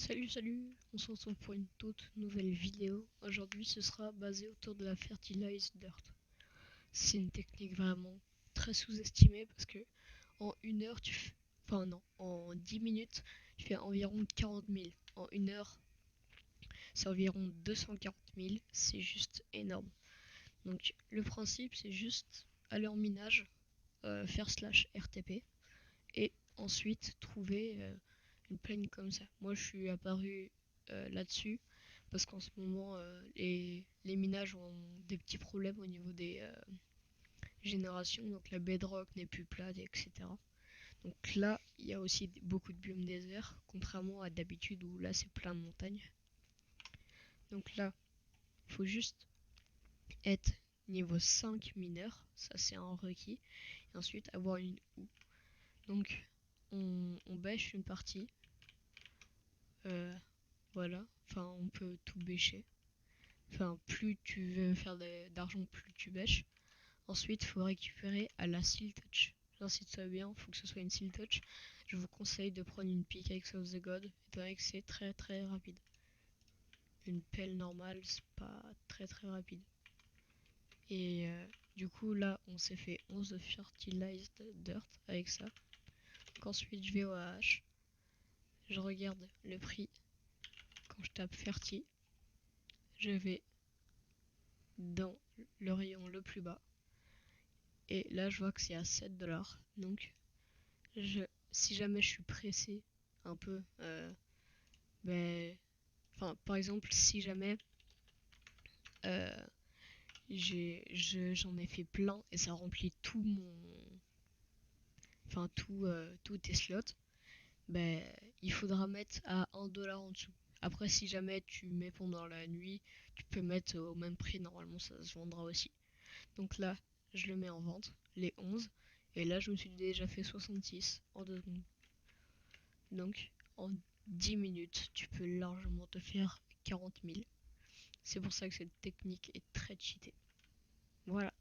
Salut, on se retrouve pour une toute nouvelle vidéo. Aujourd'hui ce sera basé autour de la Fertilized Dirt. C'est une technique vraiment très sous-estimée parce que en une heure enfin non, en 10 minutes tu fais environ 40 000. En une heure c'est environ 240 000, c'est juste énorme. Donc le principe c'est juste aller en minage, faire /RTP et ensuite trouver une plaine comme ça. Moi je suis apparu là-dessus parce qu'en ce moment les minages ont des petits problèmes au niveau des générations, donc la bedrock n'est plus plate, etc. Donc là il y a aussi beaucoup de biomes déserts, contrairement à d'habitude où là c'est plein de montagnes. Donc là il faut juste être niveau 5 mineur, ça c'est un requis, et ensuite avoir une houe. Donc on bêche une partie. Voilà, enfin on peut tout bêcher. Enfin, plus tu veux faire d'argent, plus tu bêches. Ensuite, il faut récupérer à la Seal Touch. J'insiste ça bien, il faut que ce soit une Seal Touch. Je vous conseille de prendre une Pickaxe of the God, étant donné que c'est très rapide. Une pelle normale, c'est pas très rapide. Et du coup, là, on s'est fait 11 Fertilized Dirt avec ça. Donc ensuite, je vais au AH. Je regarde le prix. Quand je tape Ferti, je vais dans le rayon le plus bas. Et là, je vois que c'est à 7$. Donc, si jamais je suis pressé un peu, par exemple, si jamais euh, j'en ai fait plein et ça remplit tous tes slots, il faudra mettre à 1$ en dessous. Après, si jamais tu mets pendant la nuit, tu peux mettre au même prix, normalement ça se vendra aussi. Donc là, je le mets en vente, les 11, et là je me suis déjà fait 66 en 2 secondes. Donc en 10 minutes, tu peux largement te faire 40 000. C'est pour ça que cette technique est très cheatée. Voilà.